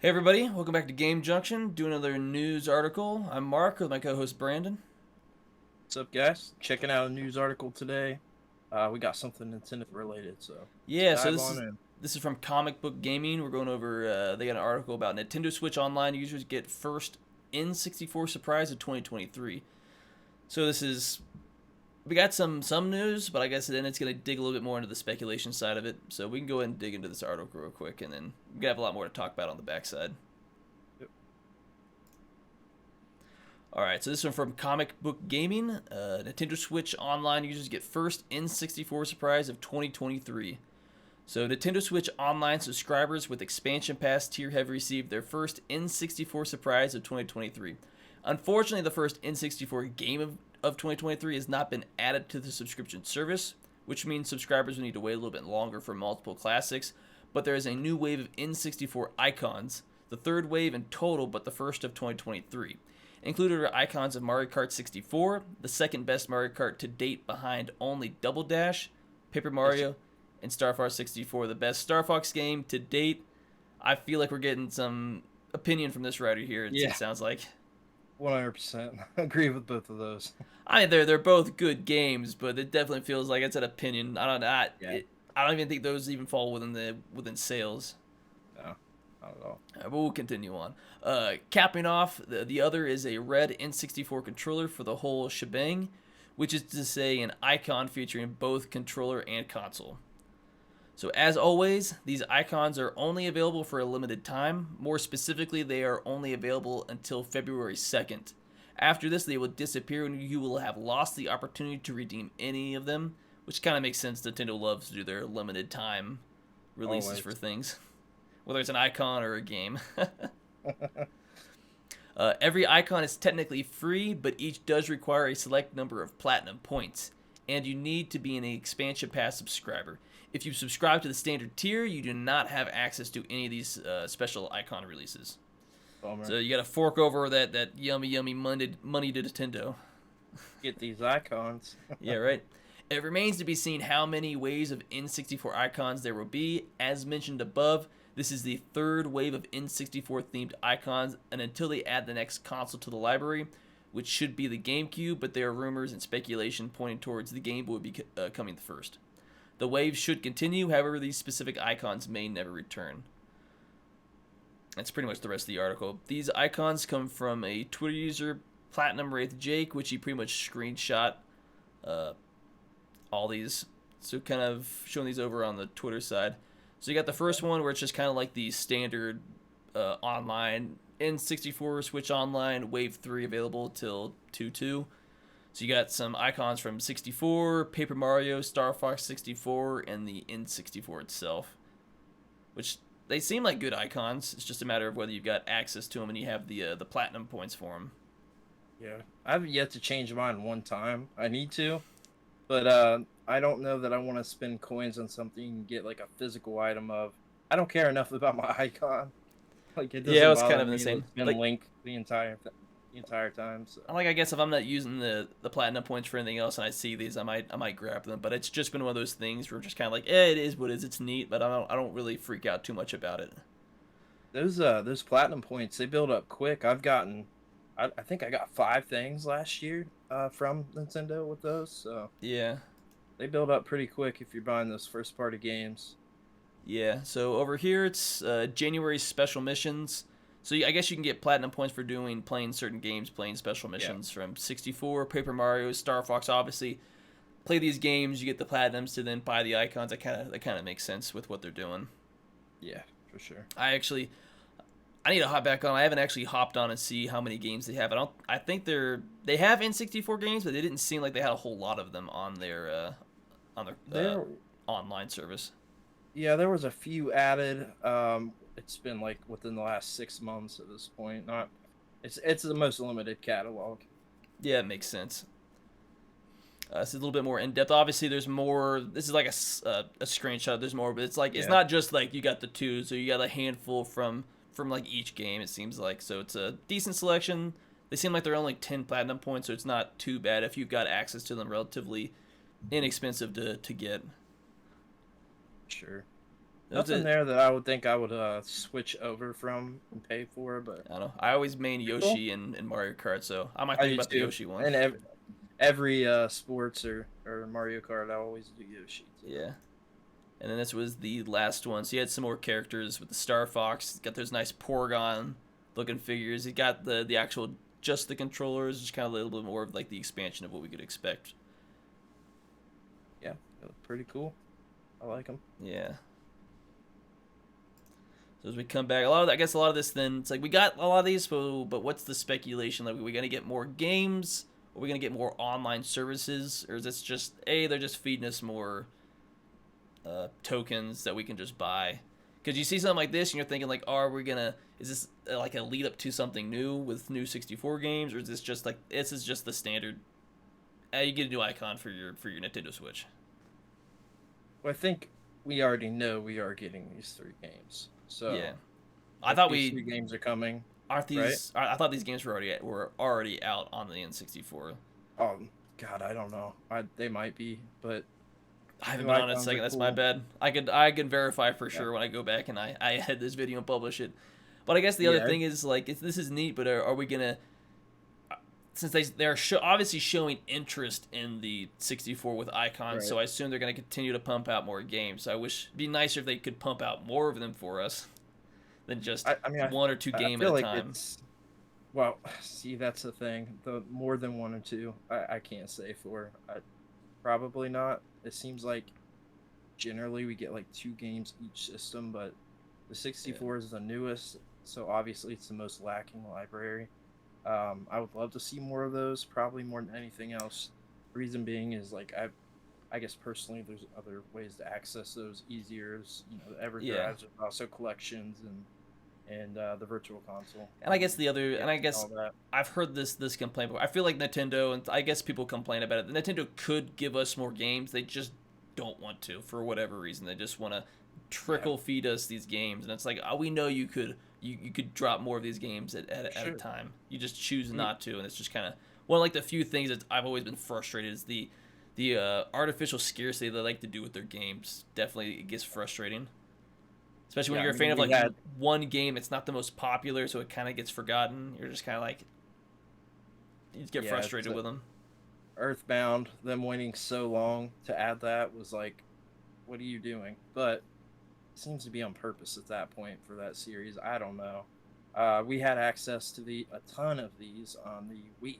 Hey everybody, welcome back to Game Junction. Do another news article. I'm Mark with my co-host Brandon. What's up, guys? Checking out a news article today. We got something Nintendo related, so let's Yeah, so dive this on is in. this is from Comic Book Gaming. We're going over. They got an article about Nintendo Switch Online users get first N64 surprise of 2023. So this is we got some news, but I guess then it's gonna dig a little bit more into the speculation side of it. So we can go ahead and dig into this article real quick, and then we have a lot more to talk about on the backside. Yep. All right, so this one from Comic Book Gaming. Nintendo Switch Online users get first N64 surprise of 2023. So Nintendo Switch Online subscribers with Expansion Pass tier have received their first N64 surprise of 2023. Unfortunately, the first N64 game of 2023 has not been added to the subscription service, which means subscribers will need to wait a little bit longer for multiple classics. But there is a new wave of N64 icons, the third wave in total, but the first of 2023. Included are icons of Mario Kart 64, the second best Mario Kart to date behind only Double Dash, Paper Yes, Mario, and Star Fox 64, the best Star Fox game to date. I feel like we're getting some opinion from this writer here. It yeah, sounds like. 100%. Agree with both of those. I mean, they're both good games, but it definitely feels like it's an opinion. Yeah, I don't even think those even fall within sales. no, not at all. But we'll continue on. Capping off, the other is a red N64 controller for the whole shebang, which is to say an icon featuring both controller and console. So as always, these icons are only available for a limited time. More specifically, they are only available until February 2nd. After this, they will disappear and you will have lost the opportunity to redeem any of them, which kind of makes sense. Nintendo loves to do their limited time releases for Always. things, whether it's an icon or a game. Every icon is technically free, but each does require a select number of platinum points, and you need to be an expansion pass subscriber. If you subscribe to the standard tier, you do not have access to any of these special icon releases. So Bummer. you got to fork over that yummy money to Nintendo. Get these icons. Yeah, right. It remains to be seen how many waves of N64 icons there will be. As mentioned above, this is the third wave of N64 themed icons, and until they add the next console to the library, which should be the GameCube, but there are rumors and speculation pointing towards the Game Boy coming the first. The waves should continue, however, these specific icons may never return. That's pretty much the rest of the article. These icons come from a Twitter user, Platinum Wraith Jake, which he pretty much screenshot uh, all these. So kind of showing these over on the Twitter side. So you got the first one where it's just kind of like the standard online N64 Switch Online Wave 3 available till 2.2. So you got some icons from 64, Paper Mario, Star Fox 64, and the N64 itself, which they seem like good icons. It's just a matter of whether you've got access to them and you have the platinum points for them. Yeah, I've yet to change mine one time. I need to, but I don't know that I want to spend coins on something and get like a physical item of. I don't care enough about my icon. Like it Yeah, doesn't it's kind bother of the me that same. it's been Like, linked the entire time. So I guess if I'm not using the platinum points for anything else and I see these, I might grab them. But it's just been one of those things where just kind of like, it is what it is. It's neat, but I don't really freak out too much about it. those platinum points, they build up quick. I think I got 5 things last year from Nintendo with those, so Yeah, they build up pretty quick if you're buying those first party games. yeah. So over here it's January special missions. So I guess you can get platinum points for playing certain games, playing special Yeah, missions from 64, Paper Mario, Star Fox. Obviously, play these games, you get the platinums to then buy the icons. That kind of makes sense with what they're doing. yeah, for sure. I need to hop back on. I haven't actually hopped on and see how many games they have. I think they have N64 games, but they didn't seem like they had a whole lot of them on their There, online service. yeah, there was a few added. It's been like within the last 6 months at this point. Not, it's the most limited catalog. Yeah, it makes sense. It's a little bit more in depth. Obviously, there's more. This is like a screenshot. There's more, but it's Yeah, not just like you got the two. So you got a handful from like each game. It seems like so it's a decent selection. They seem like they're only 10 platinum points, so it's not too bad if you've got access to them. Relatively inexpensive to get. sure. Those Nothing are, there that I would think I would switch over from and pay for, but I don't know. I always main pretty cool. Yoshi and Mario Kart, so I might I think do about the too. Yoshi one. And every sports or Mario Kart, I always do Yoshi too. Yeah. And then this was the last one. So you had some more characters with the Star Fox. He's got those nice Porygon looking figures. He got the actual just the controllers, just kind of a little bit more of like the expansion of what we could expect. Yeah, they look pretty cool. I like them. Yeah. So as we come back, I guess a lot of this then it's like we got a lot of these, but what's the speculation? Like, are we gonna get more games? Are we gonna get more online services, or is this just they're just feeding us more tokens that we can just buy? Because you see something like this and you're thinking like, are we gonna? Is this like a lead up to something new with new 64 games, or is this just like this is just the standard? You get a new icon for your Nintendo Switch. Well, I think we already know we are getting these 3 games. So Yeah, I if thought these 3 games are coming, aren't right? these. I thought these games were already out on the N64. God, I don't know. They might be, but I haven't new been on it in a icons are second. That's my cool. bad. I could verify for Yeah, sure when I go back and I edit this video and publish it. But I guess the other yeah, thing is like this is neat, but are we gonna since they're obviously showing interest in the 64 with icons, right. so I assume they're gonna continue to pump out more games. So I wish it'd be nicer if they could pump out more of them for us than just I mean, one or two I game at feel a like time. it's well. See, that's the thing. The more than 1 or 2, I can't say for. Probably not. It seems like generally we get like 2 games each system, but the Yeah. 64 is the newest, so obviously it's the most lacking library. I would love to see more of those, probably more than anything else. Reason being is like I guess personally there's other ways to access those easier. The Yeah. EverDrives, but also collections and the Virtual Console, And I guess the other, and I games and guess all that. I've heard this complaint before. I feel like Nintendo, and I guess people complain about it. Nintendo could give us more games. They just don't want to for whatever reason. They just want to Yeah, trickle feed us these games, and it's like, oh, we know you could drop more of these games at a sure. time. You just choose I mean, not to, and it's just kind of one of like the few things that I've always been frustrated is the artificial scarcity they like to do with their games. Definitely, it gets frustrating. Especially when yeah, I you're a fan mean of we like had one game, it's not the most popular, so it kind of gets forgotten. You're just kind of like you just get yeah. frustrated with them. Earthbound, them waiting so long to add that was like, what are you doing? But it seems to be on purpose at that point for that series. I don't know. We had access to a ton of these on the Wii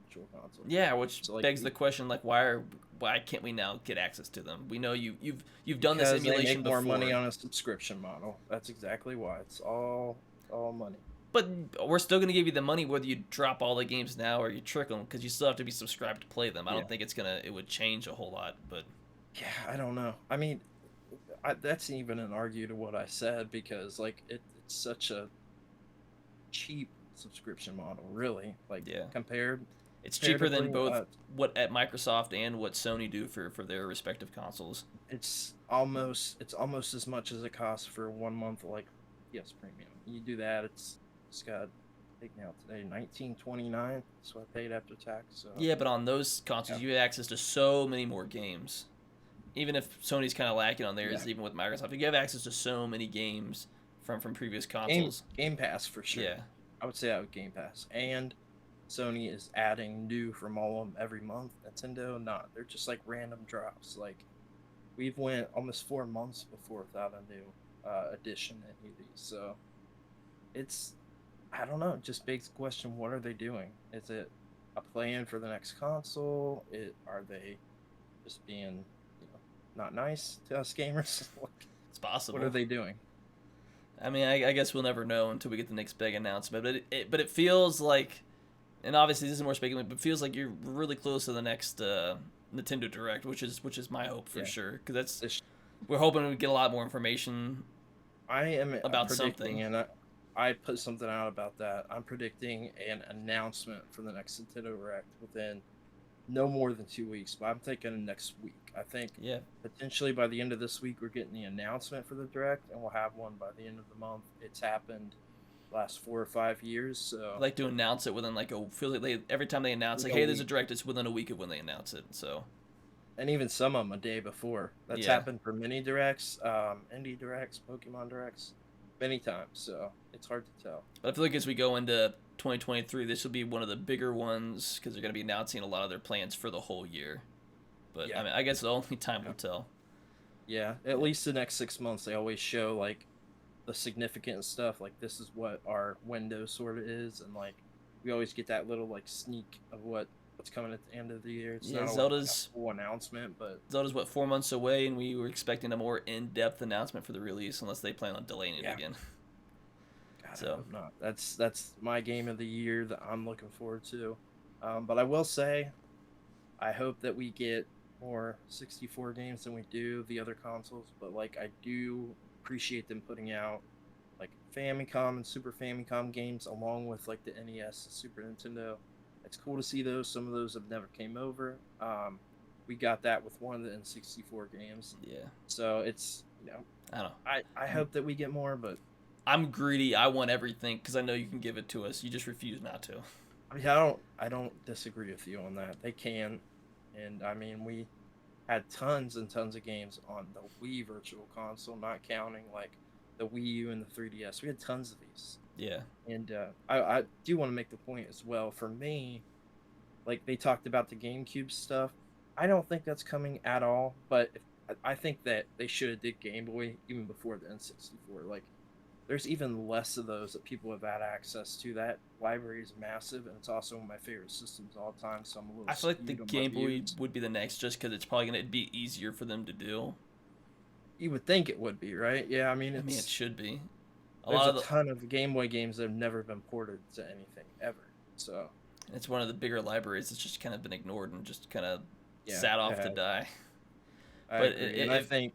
Virtual Console. Yeah, which So like begs the question like why can't we now get access to them? We know you've done this because they emulation make more money before. on a subscription model. That's exactly why. It's all money. But we're still going to give you the money whether you drop all the games now or you trick them because you still have to be subscribed to play them. I Yeah. don't think it would change a whole lot, but Yeah, I don't know. I mean, that's even an argue to what I said because like it's such a cheap subscription model, really. Like yeah. compared It's cheaper than comparatively, both what at Microsoft and what Sony do for their respective consoles. it's almost as much as it costs for 1 month like PS Premium. You do that, it's got taken out today 1929. That's what I paid after tax. So Yeah, but on those yeah, consoles, you have access to so many more games. Even if Sony's kind of lacking on yeah. theirs, even with Microsoft, you have access to so many games from previous Game consoles. Game Pass for sure. Yeah, I would say that with Game Pass, and Sony is adding new from all of them every month. Nintendo not. They're just like random drops. Like we've went almost 4 months before without a new edition in any of these. So it's I don't know. It just begs the question: what are they doing? Is it a plan for the next console? Are they just being not nice to us gamers? it's What are possible. they doing? I mean, I guess we'll never know until we get the next big announcement. But it feels like, and obviously this is more speculative, but it feels like you're really close to the next Nintendo Direct, which is my hope for Yeah. sure. Because that's This we're hoping we get a lot more information I am about predicting, something. and I put something out about that. I'm predicting an announcement for the next Nintendo Direct within no more than 2 weeks, but I'm thinking next week. I think Yeah, potentially by the end of this week, we're getting the announcement for the Direct, and we'll have one by the end of the month. It's happened last 4 or 5 years, I so like to announce it within like feel like every time they announce like like a hey there's a week. Direct, it's within a week of when they announce it. So and even some of them a day before. That's Yeah. happened for mini directs, indie directs, Pokemon directs, many times. So it's hard to tell. But I feel like as we go into 2023, this will be one of the bigger ones because they're going to be announcing a lot of their plans for the whole year. But I Yeah, mean, I guess the only time will tell. yeah. At least the next 6 months, they always show like the significant stuff. Like this is what our window sort of is, and like we always get that little like sneak of what's coming at the end of the year. It's Yeah, not always like Zelda's a full announcement, but Zelda's what 4 months away, and we were expecting a more in-depth announcement for the release, unless they plan on delaying it yeah. again. God, I So hope not. That's my game of the year that I'm looking forward to. But I will say, I hope that we get more 64 games than we do the other consoles. But like, I do appreciate them putting out like Famicom and Super Famicom games along with like the NES and Super Nintendo. It's cool to see those. Some of those have never came over. We got that with one of the N64 games. yeah, So it's I don't know. I hope that we get more, but I'm greedy. I want everything because I know you can give it to us. You just refuse not to. I mean, I don't disagree with you on that. They can, and I mean, we had tons and tons of games on the Wii Virtual Console, not counting like the Wii U and the 3DS. We had tons of these, Yeah, and I do want to make the point as well. For me, like they talked about the GameCube stuff. I don't think that's coming at all, but I think that they should have did Game Boy even before the N64. Like there's even less of those that people have had access to. That library is massive, and it's also one of my favorite systems of all time. So I'm a little. I feel like the skewed on my Game Boy views. would be the next, just because it's probably gonna be easier for them to do. You would think it would be, right? Yeah, I mean I mean, it it's should be. A there's lot a of the ton of Game Boy games that have never been ported to anything ever. So It's one of the bigger libraries that's just kind of been ignored and just kind of yeah, sat it off to has. die. I But agree, and I think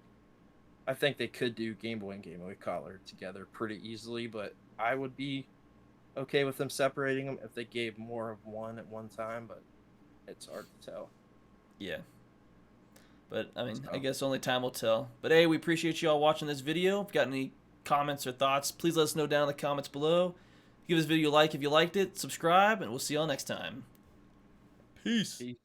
they could do Game Boy and Game Boy Color together pretty easily, but I would be okay with them separating them if they gave more of one at one time. But it's hard to tell. yeah. But I mean, I So guess only time will tell. But hey, we appreciate you all watching this video. If you got any comments or thoughts, please let us know down in the comments below. Give this video a like if you liked it, subscribe, and we'll see y'all next time. Peace. peace.